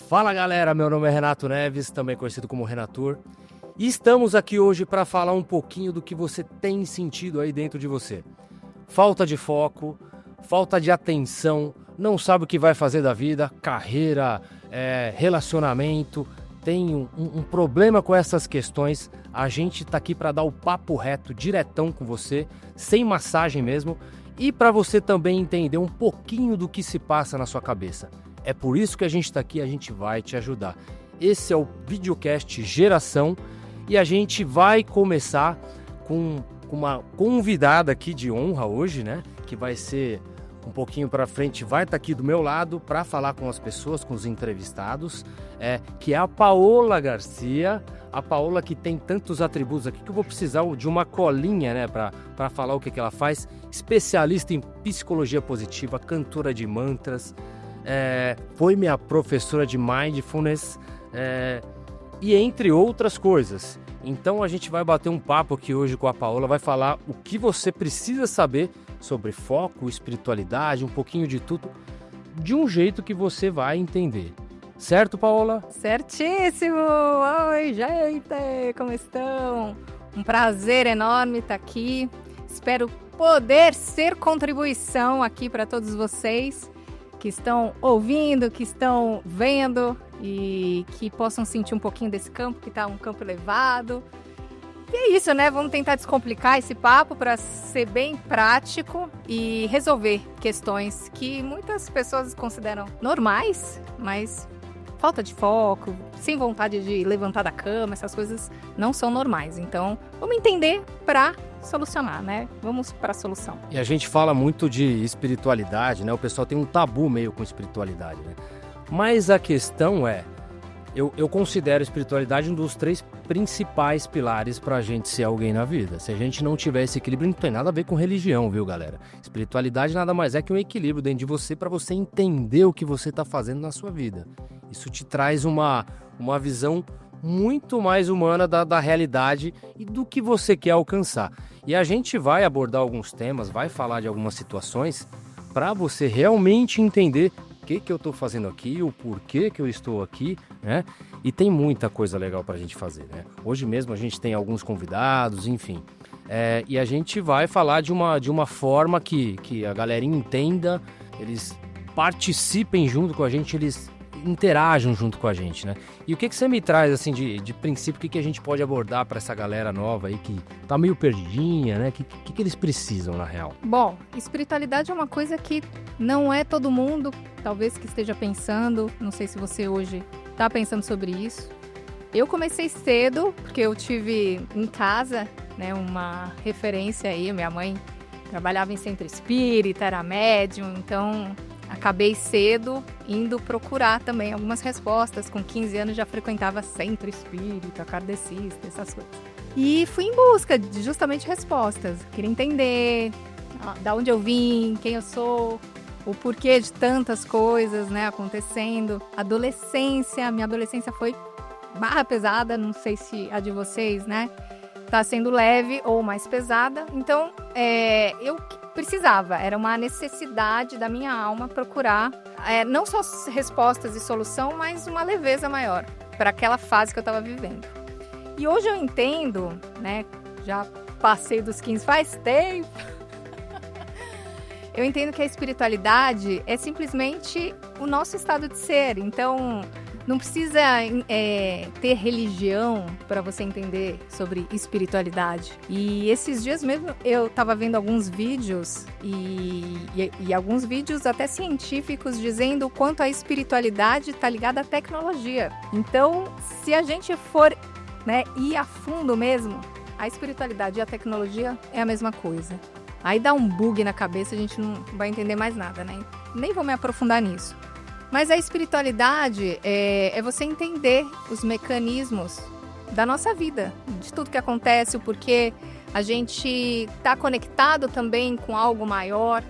Fala galera, meu nome é Renato Neves, também conhecido como Renatur, e estamos aqui hoje para falar um pouquinho do que você tem sentido aí dentro de você. Falta de foco, falta de atenção, não sabe o que vai fazer da vida, carreira, relacionamento, tem um problema com essas questões. A gente tá aqui para dar o papo reto, diretão com você, sem massagem mesmo, e para você também entender um pouquinho do que se passa na sua cabeça. É por isso que a gente está aqui, a gente vai te ajudar. Esse é o videocast Geração e a gente vai começar com uma convidada aqui de honra hoje, né? Que vai ser um pouquinho para frente, vai estar aqui do meu lado para falar com as pessoas, com os entrevistados, que é a Paola Garcia. A Paola que tem tantos atributos aqui que eu vou precisar de uma colinha, né? Para falar o que ela faz. Especialista em psicologia positiva, cantora de mantras. Foi minha professora de Mindfulness e entre outras coisas. Então a gente vai bater um papo aqui hoje com a Paola, vai falar o que você precisa saber sobre foco, espiritualidade, um pouquinho de tudo, de um jeito que você vai entender. Certo, Paola? Certíssimo! Oi, gente! Como estão? Um prazer enorme estar aqui. Espero poder ser contribuição aqui para todos vocês que estão ouvindo, que estão vendo e que possam sentir um pouquinho desse campo, que está um campo elevado. E é isso, né? Vamos tentar descomplicar esse papo para ser bem prático e resolver questões que muitas pessoas consideram normais, mas falta de foco, sem vontade de levantar da cama, essas coisas não são normais. Então, vamos entender para solucionar, né? Vamos para a solução. E a gente fala muito de espiritualidade, né? O pessoal tem um tabu meio com espiritualidade, né? Mas a questão é, eu considero a espiritualidade um dos 3 principais pilares para a gente ser alguém na vida. Se a gente não tiver esse equilíbrio, não tem nada a ver com religião, viu, galera? Espiritualidade nada mais é que um equilíbrio dentro de você para você entender o que você está fazendo na sua vida. Isso te traz uma visão muito mais humana da realidade e do que você quer alcançar. E a gente vai abordar alguns temas, vai falar de algumas situações para você realmente entender o que eu estou fazendo aqui, o porquê que eu estou aqui, né? E tem muita coisa legal para a gente fazer, né? Hoje mesmo a gente tem alguns convidados, enfim. E a gente vai falar de uma forma que a galerinha entenda, eles participem junto com a gente, eles interajam junto com a gente, né? E o que você me traz, assim, de princípio, o que a gente pode abordar para essa galera nova aí que tá meio perdidinha, né? O que eles precisam, na real? Bom, espiritualidade é uma coisa que não é todo mundo, talvez, que esteja pensando. Não sei se você hoje tá pensando sobre isso. Eu comecei cedo, porque eu tive em casa, né, uma referência aí. Minha mãe trabalhava em centro espírita, era médium, então acabei cedo indo procurar também algumas respostas. Com 15 anos já frequentava centro espírita, kardecista, essas coisas. E fui em busca de justamente respostas. Queria entender da onde eu vim, quem eu sou, o porquê de tantas coisas, né, acontecendo. Minha adolescência foi barra pesada, não sei se a de vocês, né, tá sendo leve ou mais pesada. Então, eu precisava, era uma necessidade da minha alma procurar não só respostas e solução, mas uma leveza maior para aquela fase que eu estava vivendo. E hoje eu entendo, né, já passei dos 15 faz tempo, eu entendo que a espiritualidade é simplesmente o nosso estado de ser. Então, não precisa ter religião para você entender sobre espiritualidade. E esses dias mesmo eu estava vendo alguns vídeos e alguns vídeos até científicos dizendo o quanto a espiritualidade está ligada à tecnologia. Então, se a gente for, né, ir a fundo mesmo, a espiritualidade e a tecnologia é a mesma coisa. Aí dá um bug na cabeça, a gente não vai entender mais nada, né? Nem vou me aprofundar nisso. Mas a espiritualidade é você entender os mecanismos da nossa vida, de tudo que acontece, o porquê a gente está conectado também com algo maior,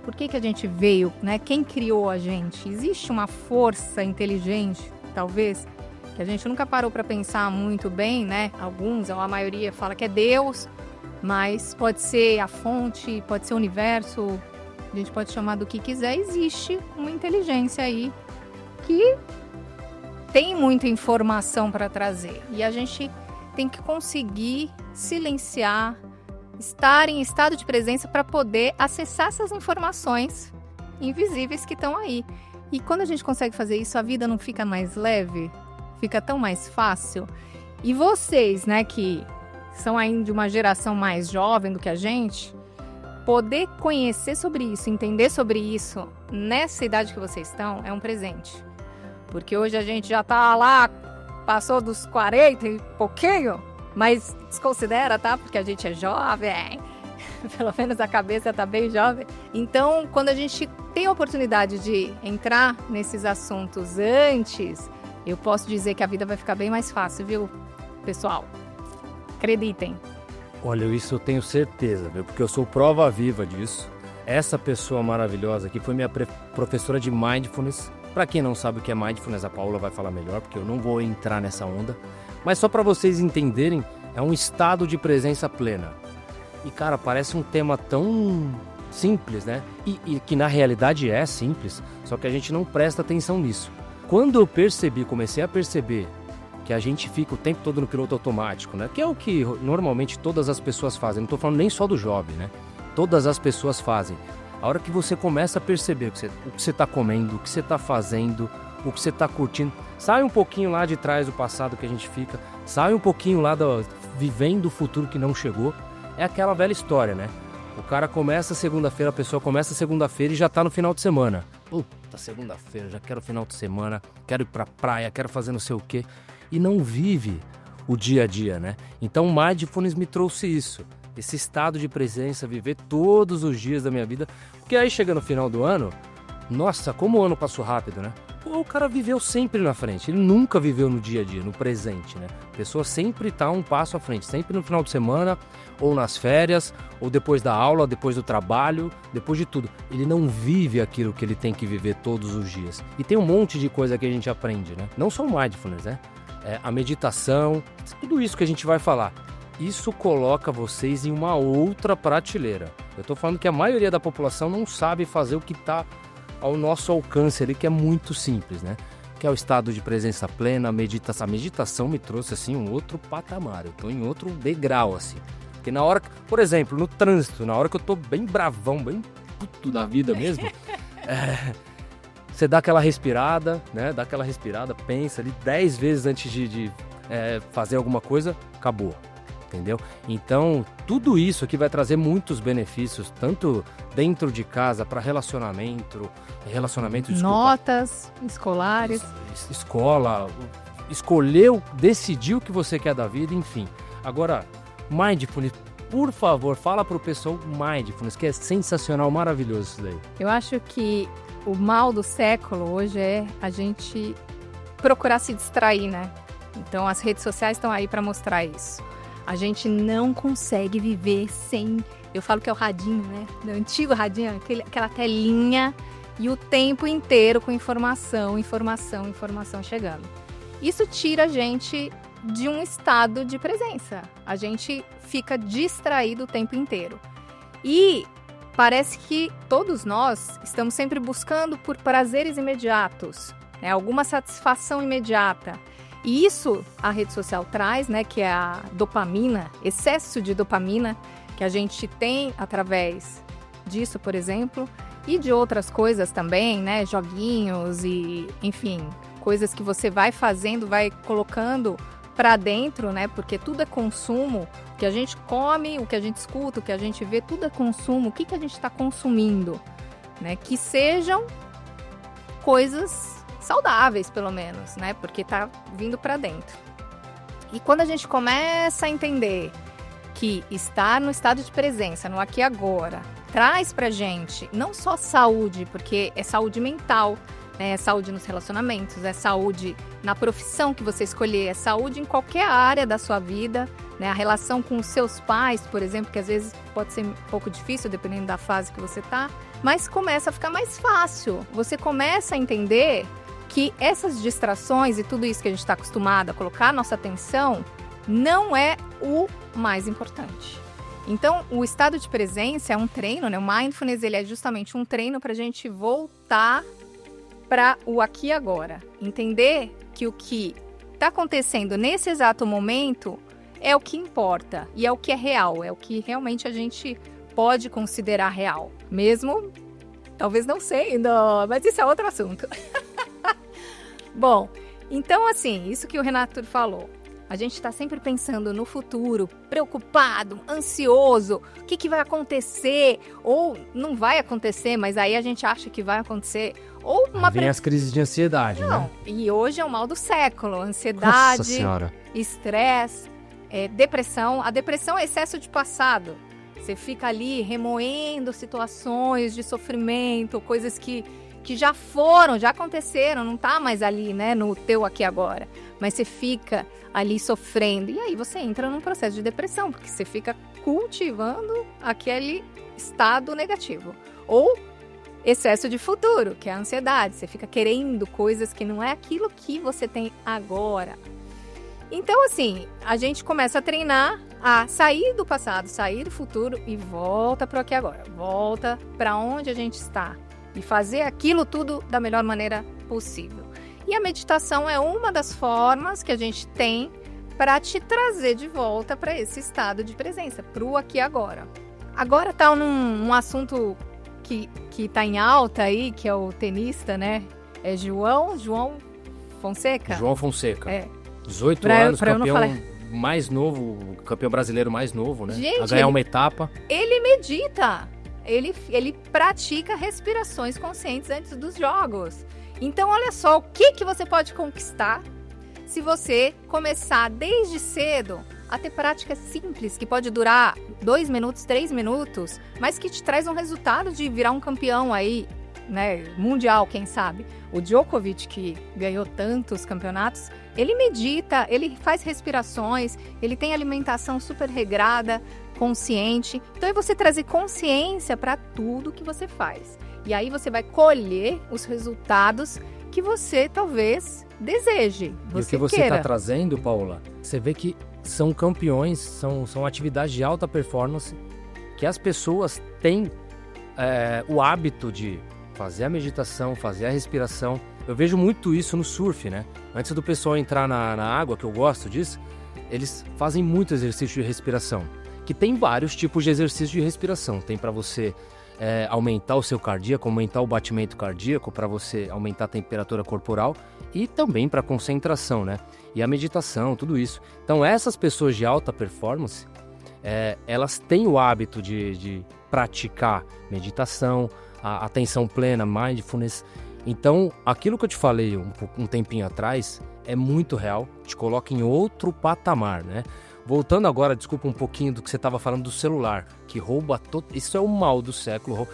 por que a gente veio, né? Quem criou a gente? Existe uma força inteligente, talvez, que a gente nunca parou para pensar muito bem, né? Alguns, ou a maioria fala que é Deus, mas pode ser a fonte, pode ser o universo, a gente pode chamar do que quiser. Existe uma inteligência aí que tem muita informação para trazer e a gente tem que conseguir silenciar, estar em estado de presença para poder acessar essas informações invisíveis que estão aí. E quando a gente consegue fazer isso, a vida não fica mais leve, fica tão mais fácil. E vocês, né, que são ainda de uma geração mais jovem do que a gente, poder conhecer sobre isso, entender sobre isso nessa idade que vocês estão é um presente. Porque hoje a gente já tá lá, passou dos 40 e pouquinho, mas desconsidera, tá? Porque a gente é jovem, pelo menos a cabeça tá bem jovem. Então, quando a gente tem a oportunidade de entrar nesses assuntos antes, eu posso dizer que a vida vai ficar bem mais fácil, viu, pessoal? Acreditem. Olha, isso eu tenho certeza, viu? Porque eu sou prova viva disso. Essa pessoa maravilhosa aqui foi minha professora de Mindfulness. Para quem não sabe o que é Mindfulness, a Paula vai falar melhor, porque eu não vou entrar nessa onda. Mas só para vocês entenderem, é um estado de presença plena. E, cara, parece um tema tão simples, né? E que na realidade é simples, só que a gente não presta atenção nisso. Quando eu comecei a perceber que a gente fica o tempo todo no piloto automático, né? Que é o que normalmente todas as pessoas fazem. Não estou falando nem só do jovem, né? Todas as pessoas fazem. A hora que você começa a perceber o que você está comendo, o que você está fazendo, o que você está curtindo, sai um pouquinho lá de trás do passado que a gente fica, sai um pouquinho lá vivendo o futuro que não chegou. É aquela velha história, né? O cara começa segunda-feira, a pessoa começa segunda-feira e já tá no final de semana. Puta, segunda-feira, já quero final de semana, quero ir pra praia, quero fazer não sei o quê. E não vive o dia a dia, né? Então o Mindfulness me trouxe isso. Esse estado de presença, viver todos os dias da minha vida. Porque aí chega no final do ano, nossa, como o ano passou rápido, né? Pô, o cara viveu sempre na frente, ele nunca viveu no dia a dia, no presente, né? A pessoa sempre tá um passo à frente, sempre no final de semana, ou nas férias, ou depois da aula, depois do trabalho, depois de tudo. Ele não vive aquilo que ele tem que viver todos os dias. E tem um monte de coisa que a gente aprende, né? Não só o Mindfulness, né? A meditação, tudo isso que a gente vai falar. Isso coloca vocês em uma outra prateleira. Eu tô falando que a maioria da população não sabe fazer o que tá ao nosso alcance ali, que é muito simples, né? Que é o estado de presença plena, a meditação. A meditação me trouxe, assim, um outro patamar. Eu tô em outro degrau, assim. Porque na hora, por exemplo, no trânsito, na hora que eu tô bem bravão, bem puto da vida mesmo, você dá aquela respirada, né? Dá aquela respirada, pensa ali 10 vezes antes de fazer alguma coisa, acabou. Entendeu? Então, tudo isso aqui vai trazer muitos benefícios, tanto dentro de casa, para relacionamento, desculpa, notas escolares, escola, escolheu, decidiu o que você quer da vida, enfim. Agora, Mindfulness, por favor, fala pro pessoal Mindfulness, que é sensacional, maravilhoso isso daí. Eu acho que o mal do século hoje é a gente procurar se distrair, né? Então, as redes sociais estão aí para mostrar isso. A gente não consegue viver sem... Eu falo que é o radinho, né? Do antigo radinho, aquela telinha e o tempo inteiro com informação chegando. Isso tira a gente de um estado de presença. A gente fica distraído o tempo inteiro. E parece que todos nós estamos sempre buscando por prazeres imediatos, né? Alguma satisfação imediata. E isso a rede social traz, né, que é a dopamina, excesso de dopamina que a gente tem através disso, por exemplo, e de outras coisas também, né, joguinhos e, enfim, coisas que você vai fazendo, vai colocando para dentro, né, porque tudo é consumo, o que a gente come, o que a gente escuta, o que a gente vê, tudo é consumo, o que a gente está consumindo, né, que sejam coisas saudáveis, pelo menos, né? Porque tá vindo para dentro. E quando a gente começa a entender que estar no estado de presença, no aqui e agora, traz pra gente não só saúde, porque é saúde mental, né? É saúde nos relacionamentos, é saúde na profissão que você escolher, é saúde em qualquer área da sua vida, né? A relação com os seus pais, por exemplo, que às vezes pode ser um pouco difícil, dependendo da fase que você tá, mas começa a ficar mais fácil. Você começa a entender que essas distrações e tudo isso que a gente está acostumado a colocar a nossa atenção não é o mais importante. Então, o estado de presença é um treino, né? O mindfulness, ele é justamente um treino para a gente voltar para o aqui e agora. Entender que o que está acontecendo nesse exato momento é o que importa e é o que é real, é o que realmente a gente pode considerar real. Mesmo, talvez não sendo, mas isso é outro assunto. Bom, então assim, isso que o Renato falou. A gente está sempre pensando no futuro, preocupado, ansioso, o que vai acontecer, ou não vai acontecer, mas aí a gente acha que vai acontecer. Ou uma Vem as crises de ansiedade, não, né? E hoje é o mal do século, ansiedade, Nossa Senhora. estresse, depressão. A depressão é excesso de passado. Você fica ali remoendo situações de sofrimento, coisas que já foram, já aconteceram, não tá mais ali, né, no teu aqui agora. Mas você fica ali sofrendo. E aí você entra num processo de depressão, porque você fica cultivando aquele estado negativo. Ou excesso de futuro, que é a ansiedade. Você fica querendo coisas que não é aquilo que você tem agora. Então, assim, a gente começa a treinar a sair do passado, sair do futuro e volta para o aqui agora. Volta para onde a gente está. E fazer aquilo tudo da melhor maneira possível. E a meditação é uma das formas que a gente tem para te trazer de volta para esse estado de presença, para o aqui e agora. Agora está num assunto que está em alta aí, que é o tenista, né? É João Fonseca? João Fonseca. É. 18 anos, campeão mais novo, campeão brasileiro mais novo, né? Gente, a ganhar uma etapa. Ele medita. Ele pratica respirações conscientes antes dos jogos. Então, olha só o que você pode conquistar se você começar desde cedo a ter práticas simples, que pode durar 2 minutos, 3 minutos, mas que te traz um resultado de virar um campeão aí, né, mundial, quem sabe. O Djokovic, que ganhou tantos campeonatos, ele medita, ele faz respirações, ele tem alimentação super regrada, consciente. Então é você trazer consciência para tudo que você faz. E aí você vai colher os resultados que você talvez deseje. E o que você está trazendo, Paula, você vê que são campeões, são atividades de alta performance que as pessoas têm o hábito de fazer a meditação, fazer a respiração. Eu vejo muito isso no surf, né? Antes do pessoal entrar na água, que eu gosto disso, eles fazem muito exercício de respiração. Que tem vários tipos de exercício de respiração. Tem para você aumentar o seu cardíaco, aumentar o batimento cardíaco, para você aumentar a temperatura corporal e também para concentração, né? E a meditação, tudo isso. Então, essas pessoas de alta performance, elas têm o hábito de praticar meditação, a atenção plena, mindfulness. Então, aquilo que eu te falei um tempinho atrás é muito real, te coloca em outro patamar, né? Voltando agora, desculpa um pouquinho do que você estava falando do celular, que rouba isso é o mal do século.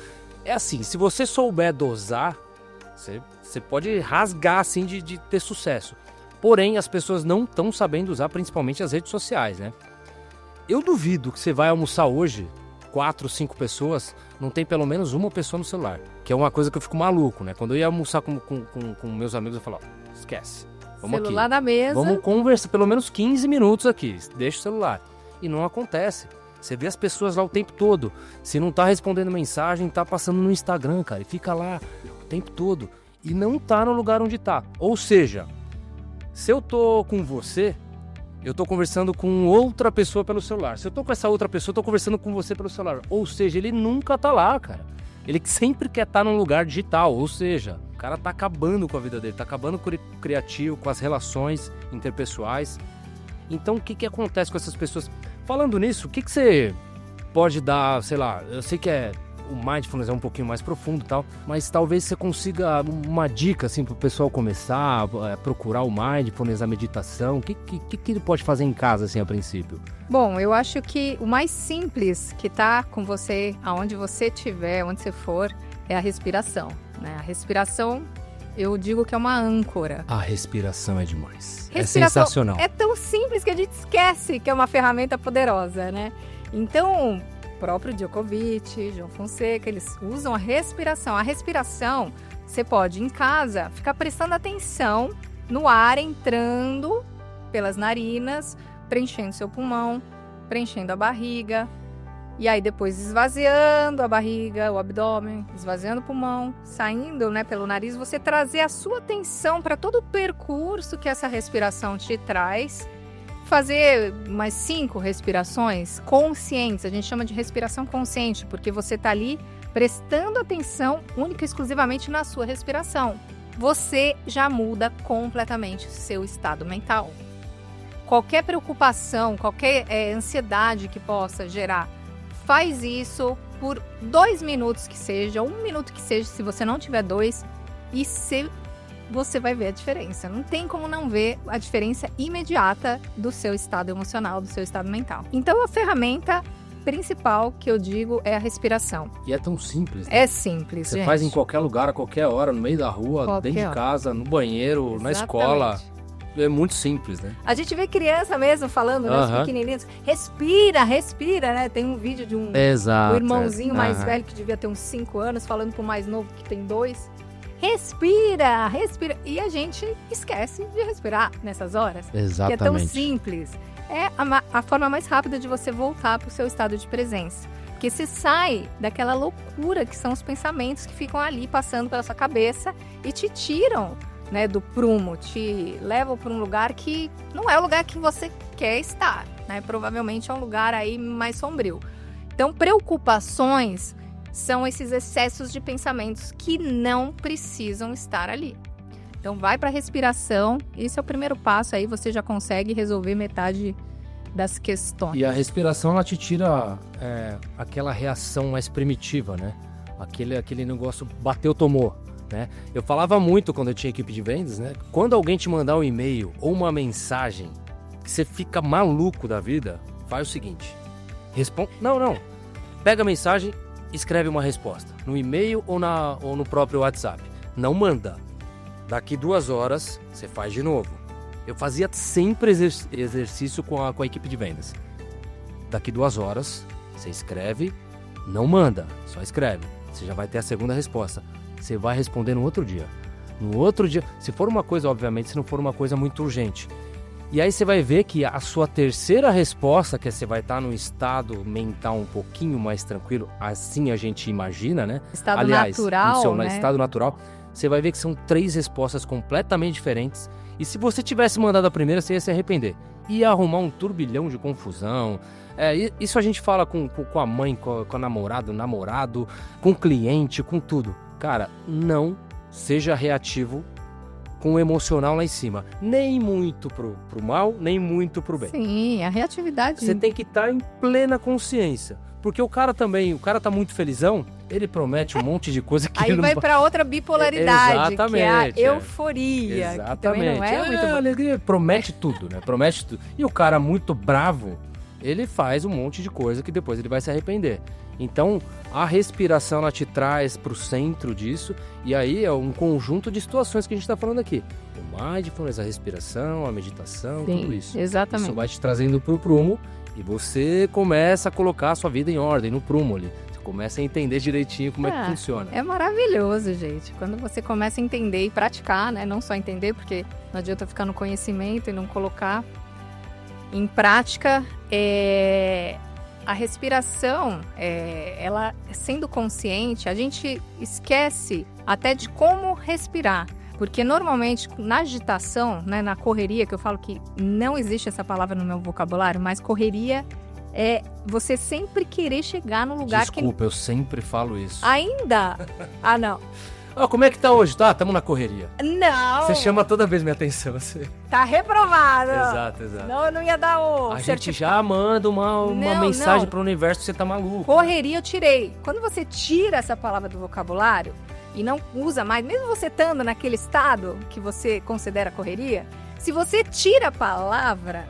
É assim, se você souber dosar, você pode rasgar assim de ter sucesso. Porém, as pessoas não estão sabendo usar, principalmente as redes sociais, né? Eu duvido que você vai almoçar hoje, 4, 5 pessoas, não tem pelo menos uma pessoa no celular. Que é uma coisa que eu fico maluco, né? Quando eu ia almoçar com meus amigos, eu falava, esquece. Vamos celular aqui. Na mesa. Vamos conversar pelo menos 15 minutos aqui. Deixa o celular. E não acontece. Você vê as pessoas lá o tempo todo. Se não tá respondendo mensagem, tá passando no Instagram, cara. E fica lá o tempo todo. E não tá no lugar onde tá. Ou seja, se eu tô com você, eu tô conversando com outra pessoa pelo celular. Se eu tô com essa outra pessoa, eu tô conversando com você pelo celular. Ou seja, ele nunca tá lá, cara. Ele sempre quer estar num lugar digital. Ou seja, o cara tá acabando com a vida dele. Tá acabando com o criativo, com as relações interpessoais. Então, o que acontece com essas pessoas? Falando nisso, o que você pode dar, sei lá, eu sei que o mindfulness é um pouquinho mais profundo e tal, mas talvez você consiga uma dica, assim, pro pessoal começar a procurar o mindfulness, a meditação. O que ele pode fazer em casa, assim, a princípio? Bom, eu acho que o mais simples que tá com você, aonde você estiver, onde você for, é a respiração, né? A respiração, eu digo que é uma âncora. A respiração é demais. Respiração é sensacional. É tão simples que a gente esquece que é uma ferramenta poderosa, né? Então, próprio Djokovic, João Fonseca, eles usam a respiração. A respiração, você pode, em casa, ficar prestando atenção no ar entrando pelas narinas, preenchendo seu pulmão, preenchendo a barriga, e aí depois esvaziando a barriga, o abdômen, esvaziando o pulmão, saindo, né, pelo nariz, você trazer a sua atenção para todo o percurso que essa respiração te traz, fazer umas 5 respirações conscientes, a gente chama de respiração consciente, porque você está ali prestando atenção única e exclusivamente na sua respiração. Você já muda completamente o seu estado mental. Qualquer preocupação, qualquer ansiedade que possa gerar, faz isso por 2 minutos que seja, 1 minuto que seja, se você não tiver 2, e você vai ver a diferença. Não tem como não ver a diferença imediata do seu estado emocional, do seu estado mental. Então, a ferramenta principal que eu digo é a respiração. E é tão simples, né? É simples, Você gente. faz em qualquer lugar, a qualquer hora, no meio da rua, Qualquer dentro de hora. casa, no banheiro, na Exatamente. escola. É muito simples, né? A gente vê criança mesmo falando, né, os pequenininhos, respira, né? Tem um vídeo de um Exato. o irmãozinho mais velho, que devia ter uns 5 anos, falando pro mais novo, que tem 2. Respira. E a gente esquece de respirar nessas horas. Exatamente. Que é tão simples. É a forma mais rápida de você voltar pro seu estado de presença. Porque você sai daquela loucura que são os pensamentos que ficam ali passando pela sua cabeça e te tiram, né, do prumo, te levam para um lugar que não é o lugar que você quer estar, né? Provavelmente é um lugar aí mais sombrio. Então, preocupações são esses excessos de pensamentos que não precisam estar ali. Então, vai para a respiração, esse é o primeiro passo, aí você já consegue resolver metade das questões. E a respiração, ela te tira aquela reação mais primitiva, né? Aquele negócio bateu, tomou. Né? Eu falava muito quando eu tinha equipe de vendas, né? Quando alguém te mandar um e-mail ou uma mensagem que você fica maluco da vida, faz o seguinte: Não. Pega a mensagem, escreve uma resposta no e-mail ou no próprio WhatsApp. Não manda. Daqui 2 horas você faz de novo. Eu fazia sempre exercício com a equipe de vendas. Daqui 2 horas você escreve, não manda, só escreve. Você já vai ter a segunda resposta. Você vai responder no outro dia. No outro dia, se for uma coisa, obviamente, se não for uma coisa muito urgente. E aí você vai ver que a sua terceira resposta, que você vai estar num estado mental um pouquinho mais tranquilo, assim a gente imagina, né? Estado natural, no seu né? estado natural, você vai ver que são 3 respostas completamente diferentes. E se você tivesse mandado a primeira, você ia se arrepender. Ia arrumar um turbilhão de confusão. Isso a gente fala com a mãe, com a namorada, o namorado, com o cliente, com tudo. Cara, não seja reativo com o emocional lá em cima. Nem muito pro mal, nem muito pro bem. Sim, a reatividade. Você tem que estar em plena consciência. Porque o cara tá muito felizão, ele promete um monte de coisa que aí ele não vai para outra bipolaridade, que é a euforia. Exatamente. Que também não é muito alegria, promete tudo, né? Promete tudo. E o cara muito bravo, ele faz um monte de coisa que depois ele vai se arrepender. Então, a respiração, ela te traz para o centro disso, e aí é um conjunto de situações que a gente está falando aqui. O mindfulness, a respiração, a meditação, Sim, tudo isso. Exatamente. Isso vai te trazendo para o prumo, e você começa a colocar a sua vida em ordem, no prumo ali. Você começa a entender direitinho como é que funciona. É maravilhoso, gente. Quando você começa a entender e praticar, né? Não só entender, porque não adianta ficar no conhecimento e não colocar em prática, a respiração, ela sendo consciente, a gente esquece até de como respirar. Porque normalmente na agitação, né, na correria, que eu falo que não existe essa palavra no meu vocabulário, mas correria é você sempre querer chegar no lugar Desculpa, eu sempre falo isso. Ainda? Ah, não. Como é que tá hoje? Estamos na correria. Não! Você chama toda vez minha atenção. Você... Tá reprovado! Exato. Não, eu não ia dar o A gente já manda uma mensagem pro universo que você tá maluco. Correria eu tirei. Quando você tira essa palavra do vocabulário e não usa mais, mesmo você estando naquele estado que você considera correria, se você tira a palavra,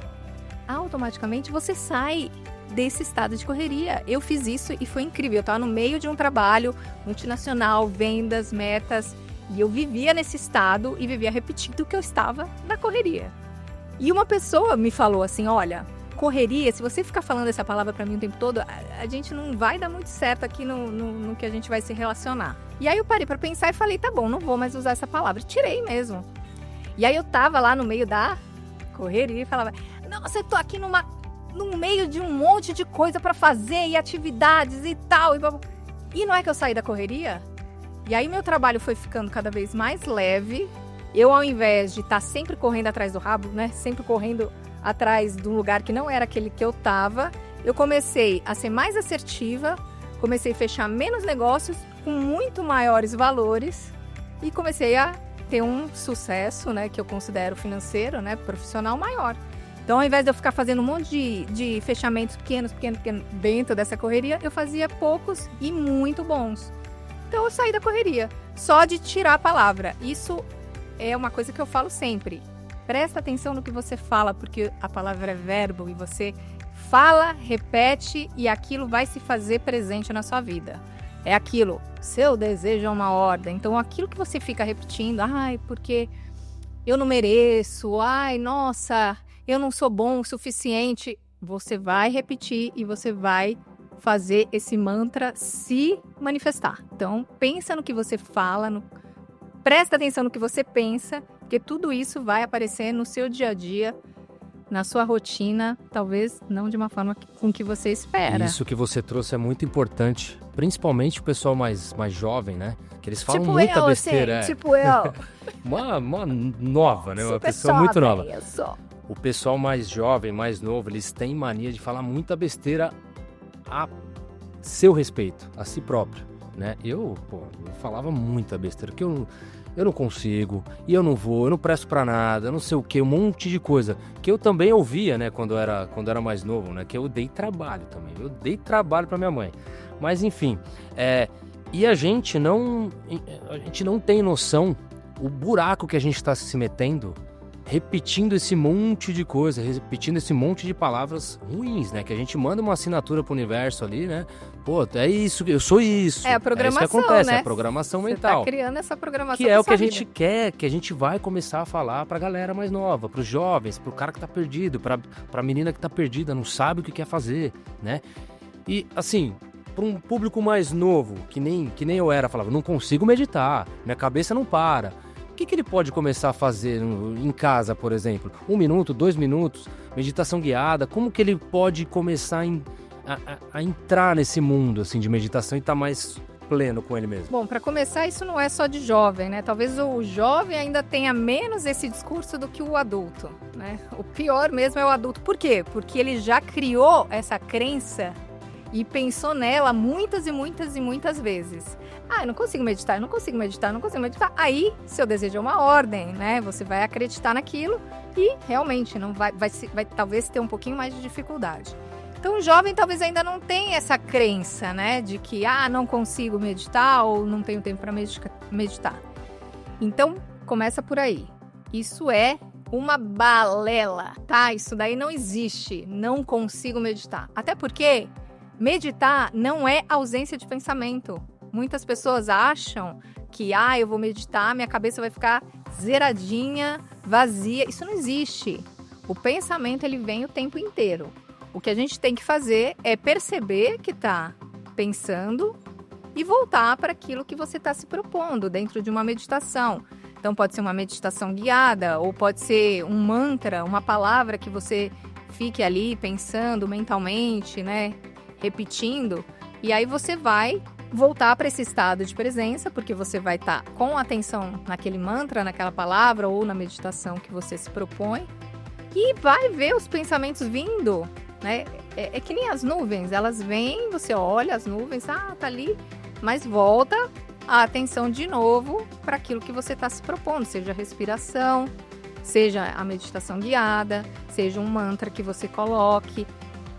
automaticamente você sai desse estado de correria. Eu fiz isso e foi incrível. Eu estava no meio de um trabalho multinacional, vendas, metas, e eu vivia nesse estado e vivia repetindo que eu estava na correria. E uma pessoa me falou assim, olha, correria, se você ficar falando essa palavra pra mim o tempo todo, a gente não vai dar muito certo aqui no que a gente vai se relacionar. E aí eu parei pra pensar e falei, tá bom, não vou mais usar essa palavra. Tirei mesmo. E aí eu tava lá no meio da correria e falava, nossa, eu tô aqui no meio de um monte de coisa pra fazer e atividades e tal. E não é que eu saí da correria? E aí meu trabalho foi ficando cada vez mais leve. Eu, ao invés de estar sempre correndo atrás do rabo, né? Sempre correndo atrás de um lugar que não era aquele que eu tava, eu comecei a ser mais assertiva, comecei a fechar menos negócios com muito maiores valores e comecei a ter um sucesso, né? Que eu considero financeiro, né? Profissional maior. Então, ao invés de eu ficar fazendo um monte de fechamentos pequenos dentro dessa correria, eu fazia poucos e muito bons. Então, eu saí da correria, só de tirar a palavra. Isso é uma coisa que eu falo sempre. Presta atenção no que você fala, porque a palavra é verbo e você fala, repete e aquilo vai se fazer presente na sua vida. É aquilo, seu desejo é uma ordem. Então, aquilo que você fica repetindo, ai, porque eu não mereço, ai, nossa, eu não sou bom o suficiente. Você vai repetir e você vai fazer esse mantra se manifestar. Então, pensa no que você fala, presta atenção no que você pensa, porque tudo isso vai aparecer no seu dia a dia, na sua rotina, talvez não de uma forma com que você espera. Isso que você trouxe é muito importante, principalmente o pessoal mais jovem, né? Que eles falam tipo muita eu, besteira. Assim, tipo eu. uma nova, né? Uma Super pessoa muito nova. Eu sou. O pessoal mais jovem, mais novo, eles têm mania de falar muita besteira a seu respeito, a si próprio, né? Eu falava muita besteira, que eu não consigo, e eu não vou, eu não presto pra nada, eu não sei o que, um monte de coisa. Que eu também ouvia, né, quando eu era mais novo, né? Que eu dei trabalho também, eu dei trabalho pra minha mãe. Mas enfim, e a gente não tem noção o buraco que a gente tá se metendo, repetindo esse monte de coisa, repetindo esse monte de palavras ruins, né? Que a gente manda uma assinatura pro universo ali, né? Pô, é isso, eu sou isso. É a programação, é isso que acontece, né? é a programação Você mental. Tá criando essa programação. Que é o que a gente quer, que a gente vai começar a falar pra galera mais nova, pros jovens, pro cara que tá perdido, pra menina que tá perdida, não sabe o que quer fazer, né? E, assim, pra um público mais novo, que nem eu era, falava, não consigo meditar, minha cabeça não para. O que ele pode começar a fazer em casa, por exemplo? 1 minuto, 2 minutos, meditação guiada, como que ele pode começar a entrar nesse mundo assim, de meditação e estar mais pleno com ele mesmo? Bom, para começar, isso não é só de jovem, né? Talvez o jovem ainda tenha menos esse discurso do que o adulto, né? O pior mesmo é o adulto. Por quê? Porque ele já criou essa crença e pensou nela muitas e muitas e muitas vezes. Eu não consigo meditar, eu não consigo meditar, eu não consigo meditar. Aí, seu desejo é uma ordem, né? Você vai acreditar naquilo e realmente não vai talvez ter um pouquinho mais de dificuldade. Então, o jovem talvez ainda não tenha essa crença, né? De que, não consigo meditar ou não tenho tempo para meditar. Então, começa por aí. Isso é uma balela, tá? Isso daí não existe. Não consigo meditar. Até porque meditar não é ausência de pensamento. Muitas pessoas acham que, eu vou meditar, minha cabeça vai ficar zeradinha, vazia. Isso não existe. O pensamento, ele vem o tempo inteiro. O que a gente tem que fazer é perceber que está pensando e voltar para aquilo que você está se propondo dentro de uma meditação. Então, pode ser uma meditação guiada ou pode ser um mantra, uma palavra que você fique ali pensando mentalmente, né? Repetindo. E aí você vai voltar para esse estado de presença, porque você vai estar com atenção naquele mantra, naquela palavra ou na meditação que você se propõe e vai ver os pensamentos vindo, né? É que nem as nuvens, elas vêm, você olha as nuvens, tá ali, mas volta a atenção de novo para aquilo que você está se propondo, seja a respiração, seja a meditação guiada, seja um mantra que você coloque.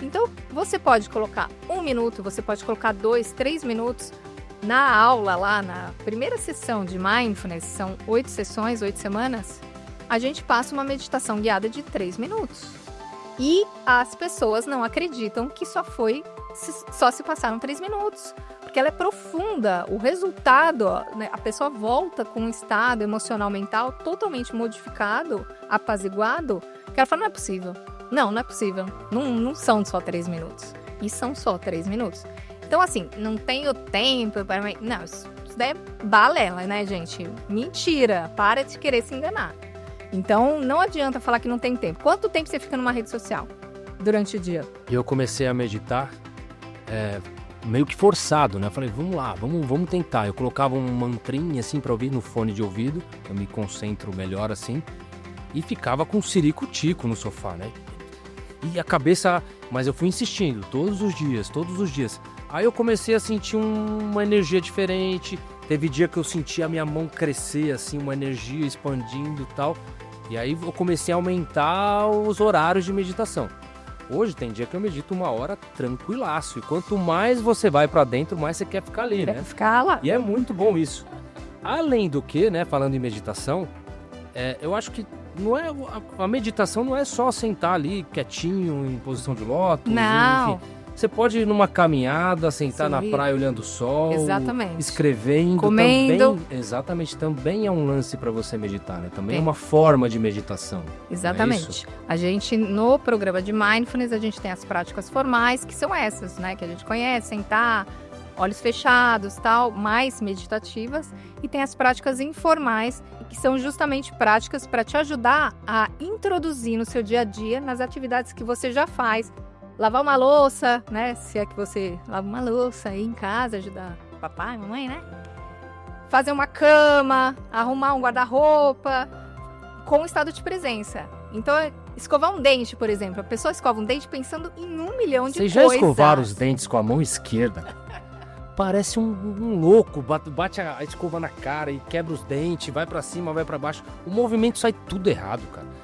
Então, você pode colocar 1 minuto, você pode colocar 2, 3 minutos. Na aula lá, na primeira sessão de Mindfulness, são 8 sessões, 8 semanas, a gente passa uma meditação guiada de 3 minutos. E as pessoas não acreditam que só se passaram 3 minutos, porque ela é profunda. O resultado, né, a pessoa volta com um estado emocional mental totalmente modificado, apaziguado, que ela fala, não é possível. Não é possível. Não são só 3 minutos. E são só 3 minutos. Então, assim, não tenho tempo para... Não, isso daí é balela, né, gente? Mentira. Para de querer se enganar. Então, não adianta falar que não tem tempo. Quanto tempo você fica numa rede social durante o dia? Eu comecei a meditar meio que forçado, né? Eu falei, vamos lá, vamos tentar. Eu colocava um mantrinha assim pra ouvir no fone de ouvido, eu me concentro melhor assim, e ficava com um ciricutico no sofá, né? E a cabeça... Mas eu fui insistindo, todos os dias. Aí eu comecei a sentir uma energia diferente. Teve dia que eu senti a minha mão crescer, assim, uma energia expandindo e tal. E aí eu comecei a aumentar os horários de meditação. Hoje tem dia que eu medito 1 hora tranquilaço. E quanto mais você vai pra dentro, mais você quer ficar ali, né? Ficar lá. E é muito bom isso. Além do que, né, falando em meditação, eu acho que a meditação não é só sentar ali quietinho, em posição de lótus. Não. Enfim. Você pode ir numa caminhada, sentar na praia olhando o sol. Exatamente. Escrevendo. Comendo. Também é um lance para você meditar, né? Também é uma forma de meditação. Exatamente. A gente, no programa de Mindfulness, a gente tem as práticas formais, que são essas, né? Que a gente conhece, sentar, olhos fechados, tal, mais meditativas. E tem as práticas informais, que são justamente práticas para te ajudar a introduzir no seu dia a dia, nas atividades que você já faz. Lavar uma louça, né? Se é que você lava uma louça aí em casa, ajudar papai, mamãe, né? Fazer uma cama, arrumar um guarda-roupa, com o estado de presença. Então, escovar um dente, por exemplo. A pessoa escova um dente pensando em 1 milhão de coisas. Vocês já escovaram os dentes com a mão esquerda? Parece um louco, bate a escova na cara e quebra os dentes, vai pra cima, vai pra baixo. O movimento sai tudo errado, cara.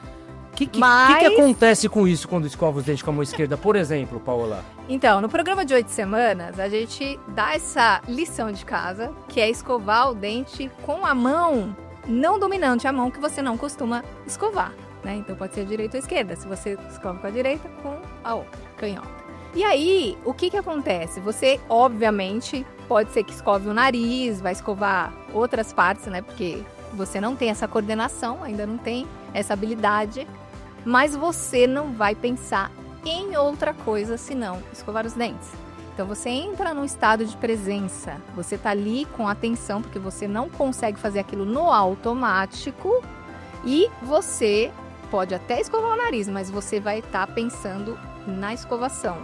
O que acontece com isso quando escova os dentes com a mão esquerda, por exemplo, Paola? Então, no programa de 8 semanas, a gente dá essa lição de casa, que é escovar o dente com a mão não dominante, a mão que você não costuma escovar, né? Então pode ser a direita ou a esquerda, se você escova com a direita, com a outra, canhota. E aí, o que acontece? Você, obviamente, pode ser que escove o nariz, vai escovar outras partes, né? Porque você não tem essa coordenação, ainda não tem essa habilidade, mas você não vai pensar em outra coisa senão escovar os dentes. Então você entra num estado de presença, você tá ali com atenção, porque você não consegue fazer aquilo no automático e você pode até escovar o nariz, mas você vai estar pensando na escovação.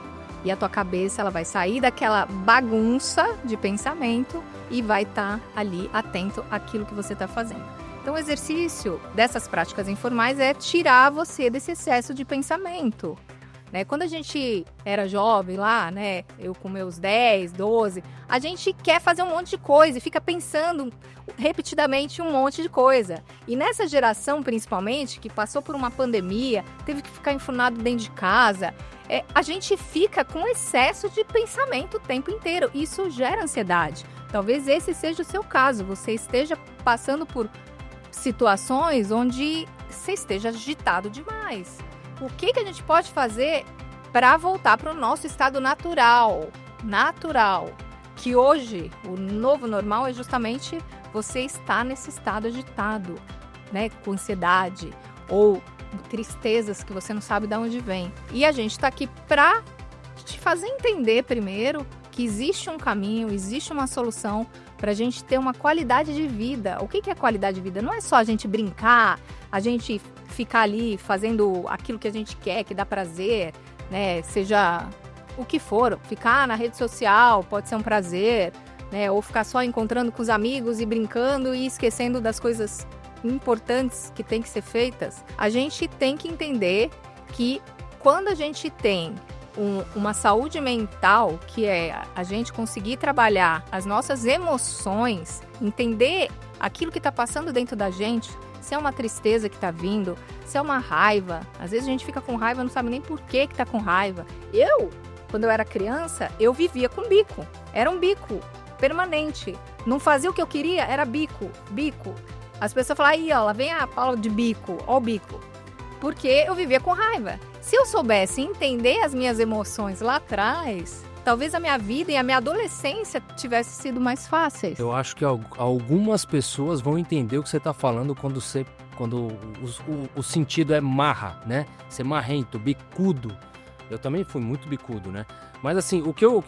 E a tua cabeça ela vai sair daquela bagunça de pensamento e vai estar ali atento àquilo que você está fazendo. Então o exercício dessas práticas informais é tirar você desse excesso de pensamento. Né? Quando a gente era jovem lá, né, eu com meus 10, 12, a gente quer fazer um monte de coisa e fica pensando repetidamente um monte de coisa. E nessa geração, principalmente, que passou por uma pandemia, teve que ficar enfurnado dentro de casa, a gente fica com excesso de pensamento o tempo inteiro. Isso gera ansiedade. Talvez esse seja o seu caso, você esteja passando por situações onde você esteja agitado demais. O que a gente pode fazer para voltar para o nosso estado natural, que hoje o novo normal é justamente você estar nesse estado agitado, né, com ansiedade ou tristezas que você não sabe de onde vem. E a gente está aqui para te fazer entender primeiro que existe um caminho, existe uma solução para a gente ter uma qualidade de vida. O que é qualidade de vida? Não é só a gente brincar, a gente ficar ali fazendo aquilo que a gente quer, que dá prazer, né? Seja o que for, ficar na rede social pode ser um prazer, né? Ou ficar só encontrando com os amigos e brincando e esquecendo das coisas importantes que tem que ser feitas. A gente tem que entender que quando a gente tem uma saúde mental, que é a gente conseguir trabalhar as nossas emoções, entender aquilo que está passando dentro da gente, se é uma tristeza que está vindo, se é uma raiva. Às vezes a gente fica com raiva, não sabe nem por que está com raiva. Quando eu era criança, eu vivia com bico. Era um bico permanente. Não fazia o que eu queria, era bico. As pessoas falam, aí ó, lá vem a Paula de bico, ó o bico. Porque eu vivia com raiva. Se eu soubesse entender as minhas emoções lá atrás, talvez a minha vida e a minha adolescência tivesse sido mais fáceis. Eu acho que algumas pessoas vão entender o que você está falando quando você quando o sentido é marra, né? Ser marrento, bicudo. Eu também fui muito bicudo, né? Mas assim, o que eu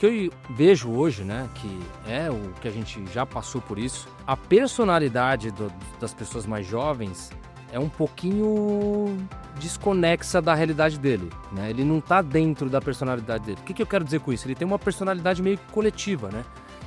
vejo hoje, né? Que é o que a gente já passou por isso. A personalidade das pessoas mais jovens é um pouquinho desconexa da realidade dele, né? Ele não tá dentro da personalidade dele. O que eu quero dizer com isso? Ele tem uma personalidade meio coletiva, né?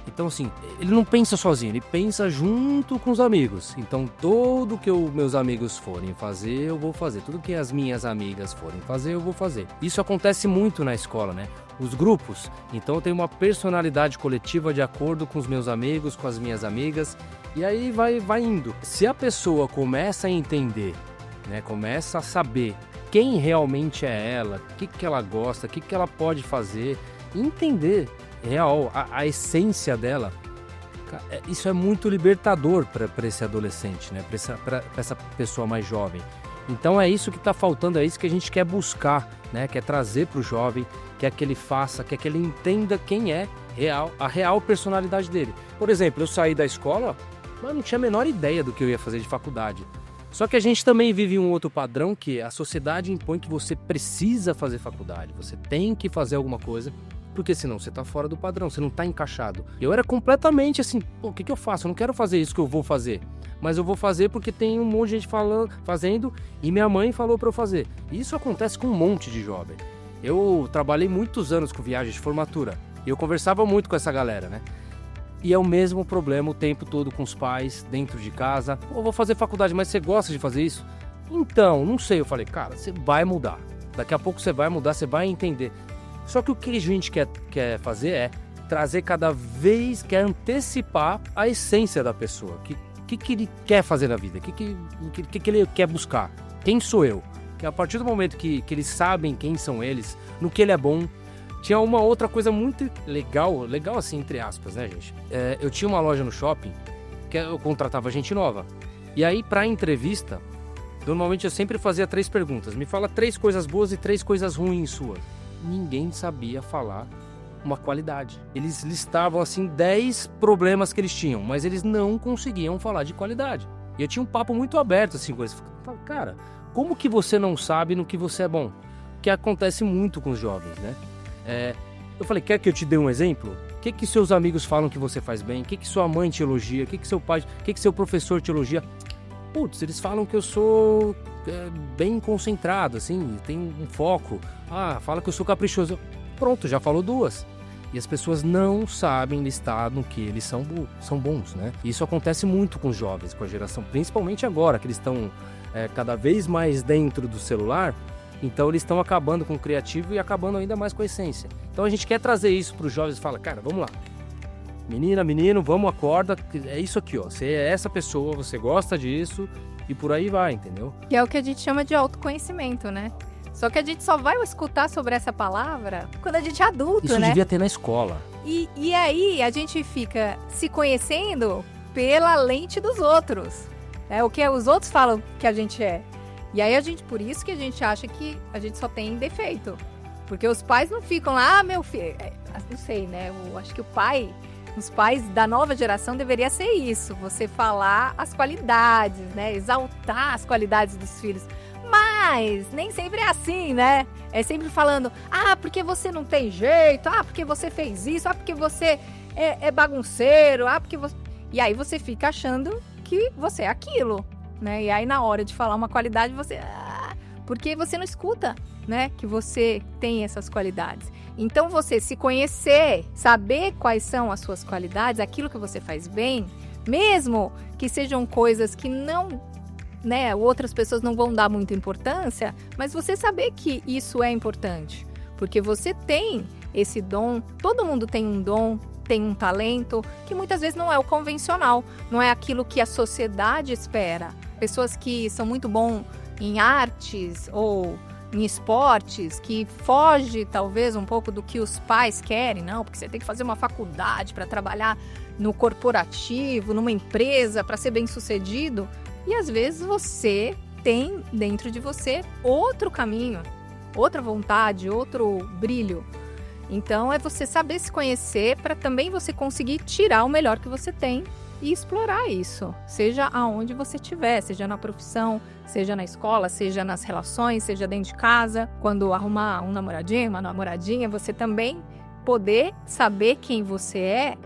Então, assim, ele não pensa sozinho, ele pensa junto com os amigos. Então, tudo que os meus amigos forem fazer, eu vou fazer. Tudo que as minhas amigas forem fazer, eu vou fazer. Isso acontece muito na escola, né? Os grupos. Então, eu tenho uma personalidade coletiva de acordo com os meus amigos, com as minhas amigas. E aí vai indo. Se a pessoa começa a entender, né? Começa a saber quem realmente é ela, o que ela gosta, o que ela pode fazer, entender real, a essência dela, isso é muito libertador para esse adolescente, né? Para essa pessoa mais jovem. Então é isso que está faltando, é isso que a gente quer buscar, né? Quer trazer para o jovem, quer que ele faça, quer que ele entenda quem é a real personalidade dele. Por exemplo, eu saí da escola, mas não tinha a menor ideia do que eu ia fazer de faculdade. Só que a gente também vive um outro padrão que a sociedade impõe que você precisa fazer faculdade, você tem que fazer alguma coisa, porque senão você tá fora do padrão, você não tá encaixado. Eu era completamente assim, o que eu faço? Eu não quero fazer isso que eu vou fazer, mas eu vou fazer porque tem um monte de gente fazendo e minha mãe falou para eu fazer. Isso acontece com um monte de jovem. Eu trabalhei muitos anos com viagem de formatura e eu conversava muito com essa galera, né? E é o mesmo problema o tempo todo com os pais, dentro de casa. Pô, vou fazer faculdade, mas você gosta de fazer isso? Então, não sei. Eu falei, cara, você vai mudar. Daqui a pouco você vai mudar, você vai entender. Só que o que a gente quer fazer é trazer cada vez, quer antecipar a essência da pessoa. O que ele quer fazer na vida? O que ele quer buscar? Quem sou eu? Que a partir do momento que eles sabem quem são eles, no que ele é bom. Tinha uma outra coisa muito legal assim, entre aspas, né, gente? Eu tinha uma loja no shopping que eu contratava gente nova. E aí, pra entrevista, normalmente eu sempre fazia 3 perguntas. Me fala 3 coisas boas e 3 coisas ruins suas. Ninguém sabia falar uma qualidade. Eles listavam, assim, 10 problemas que eles tinham, mas eles não conseguiam falar de qualidade. E eu tinha um papo muito aberto, assim, com eles. Cara, como que você não sabe no que você é bom? Que acontece muito com os jovens, né? Eu falei, quer que eu te dê um exemplo? O que seus amigos falam que você faz bem? O que sua mãe te elogia? O que seu pai, o que seu professor te elogia? Putz, eles falam que eu sou bem concentrado, assim, tenho um foco. Fala que eu sou caprichoso. Pronto, já falou 2. E as pessoas não sabem listar no que eles são bons, né? E isso acontece muito com os jovens, com a geração, principalmente agora, que eles estão cada vez mais dentro do celular. Então eles estão acabando com o criativo e acabando ainda mais com a essência. Então a gente quer trazer isso para os jovens e fala, cara, vamos lá. Menina, menino, vamos, acorda. É isso aqui, ó. Você é essa pessoa, você gosta disso e por aí vai, entendeu? Que é o que a gente chama de autoconhecimento, né? Só que a gente só vai escutar sobre essa palavra quando a gente é adulto, isso né? Isso devia ter na escola. E aí a gente fica se conhecendo pela lente dos outros. O que os outros falam que a gente é. E aí por isso que a gente acha que a gente só tem defeito. Porque os pais não ficam lá, meu filho, não sei, né? Eu acho que os pais da nova geração deveria ser isso, você falar as qualidades, né? Exaltar as qualidades dos filhos. Mas nem sempre é assim, né? É sempre falando, porque você não tem jeito, porque você fez isso, porque você é bagunceiro, porque você... E aí você fica achando que você é aquilo. Né? E aí na hora de falar uma qualidade você... porque você não escuta, né? Que você tem essas qualidades. Então você se conhecer, saber quais são as suas qualidades, aquilo que você faz bem, mesmo que sejam coisas que não, né, outras pessoas não vão dar muita importância, mas você saber que isso é importante. Porque você tem esse dom, todo mundo tem um dom, tem um talento, que muitas vezes não é o convencional, não é aquilo que a sociedade espera. Pessoas que são muito bons em artes ou em esportes, que foge talvez um pouco do que os pais querem, não, porque você tem que fazer uma faculdade para trabalhar no corporativo, numa empresa, para ser bem-sucedido. E às vezes você tem dentro de você outro caminho, outra vontade, outro brilho. Então é você saber se conhecer para também você conseguir tirar o melhor que você tem e explorar isso, seja aonde você estiver, seja na profissão, seja na escola, seja nas relações, seja dentro de casa. Quando arrumar um namoradinho, uma namoradinha, você também poder saber quem você é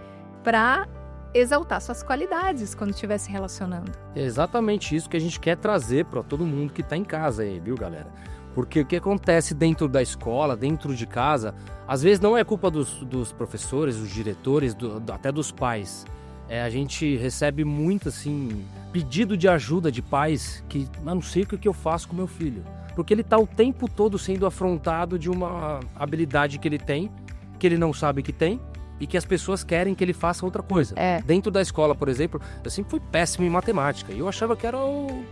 para exaltar suas qualidades quando estiver se relacionando. É exatamente isso que a gente quer trazer para todo mundo que está em casa aí, viu, galera? Porque o que acontece dentro da escola, dentro de casa, às vezes não é culpa dos professores, dos diretores, até dos pais. A gente recebe muito, assim, pedido de ajuda de pais que não sei o que eu faço com meu filho. Porque ele está o tempo todo sendo afrontado de uma habilidade que ele tem, que ele não sabe que tem, e que as pessoas querem que ele faça outra coisa. Dentro da escola, por exemplo, eu sempre fui péssimo em matemática. E eu achava que era um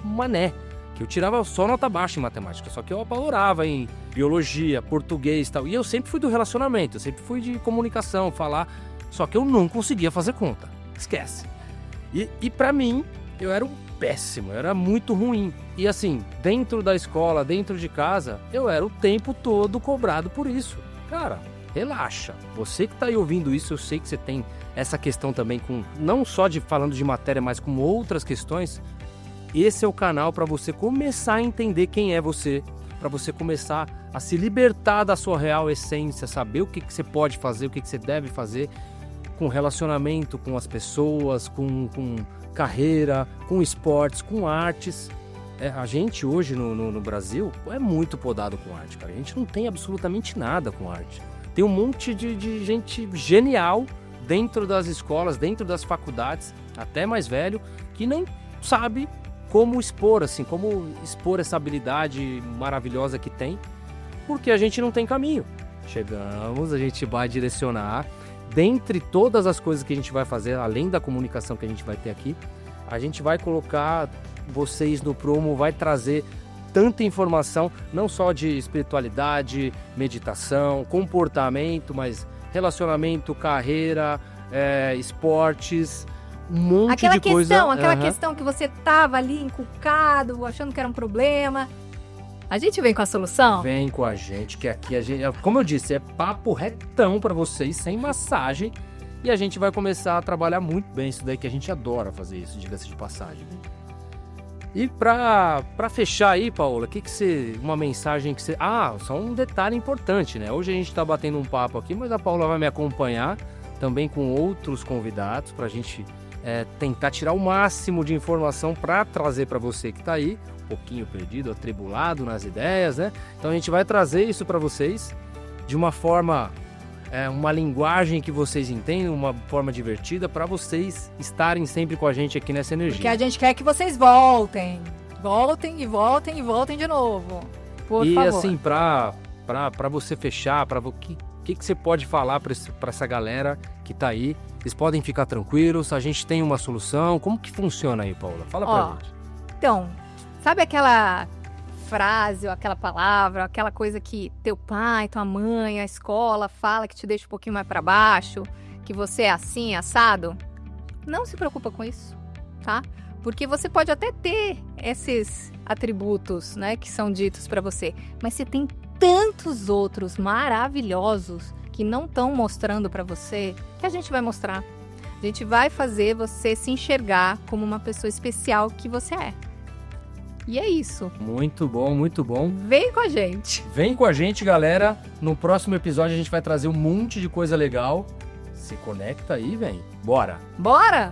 mané. Eu tirava só nota baixa em matemática, só que eu apavorava em biologia, português e tal. E eu sempre fui do relacionamento, eu sempre fui de comunicação, falar, só que eu não conseguia fazer conta. Esquece. E pra mim, eu era um péssimo, eu era muito ruim. E assim, dentro da escola, dentro de casa, eu era o tempo todo cobrado por isso. Cara, relaxa. Você que tá aí ouvindo isso, eu sei que você tem essa questão também com, não só falando de matéria, mas com outras questões. Esse é o canal para você começar a entender quem é você, para você começar a se libertar da sua real essência, saber o que você pode fazer, o que você deve fazer com relacionamento com as pessoas, com carreira, com esportes, com artes. A gente hoje no Brasil é muito podado com arte, cara. A gente não tem absolutamente nada com arte. Tem um monte de gente genial dentro das escolas, dentro das faculdades, até mais velho, que não sabe como expor essa habilidade maravilhosa que tem, porque a gente não tem caminho. Chegamos, a gente vai direcionar, dentre todas as coisas que a gente vai fazer, além da comunicação que a gente vai ter aqui, a gente vai colocar vocês no prumo, vai trazer tanta informação, não só de espiritualidade, meditação, comportamento, mas relacionamento, carreira, esportes, um monte de coisa. Aquela questão que você tava ali encucado, achando que era um problema. A gente vem com a solução? Vem com a gente, que aqui a gente, como eu disse, é papo retão pra vocês, sem massagem. E a gente vai começar a trabalhar muito bem isso daí, que a gente adora fazer isso, diga-se de passagem. E pra fechar aí, Paola, uma mensagem que você... só um detalhe importante, né? Hoje a gente tá batendo um papo aqui, mas a Paola vai me acompanhar também com outros convidados pra gente tentar tirar o máximo de informação para trazer para você que está aí, um pouquinho perdido, atribulado nas ideias, né? Então a gente vai trazer isso para vocês de uma forma, uma linguagem que vocês entendam, uma forma divertida, para vocês estarem sempre com a gente aqui nessa energia. Porque a gente quer que vocês voltem de novo, por favor. E assim, para você fechar, o que você pode falar para essa galera que tá aí? Eles podem ficar tranquilos, a gente tem uma solução. Como que funciona aí, Paula? Fala pra gente. Então, sabe aquela frase, ou aquela palavra, aquela coisa que teu pai, tua mãe, a escola fala que te deixa um pouquinho mais para baixo, que você é assim, assado? Não se preocupa com isso, tá? Porque você pode até ter esses atributos, né, que são ditos para você, mas você tem tantos outros maravilhosos que não estão mostrando para você, que a gente vai mostrar. A gente vai fazer você se enxergar como uma pessoa especial que você é. E é isso. Muito bom, muito bom. Vem com a gente. Vem com a gente, galera. No próximo episódio a gente vai trazer um monte de coisa legal. Se conecta aí, vem. Bora! Bora!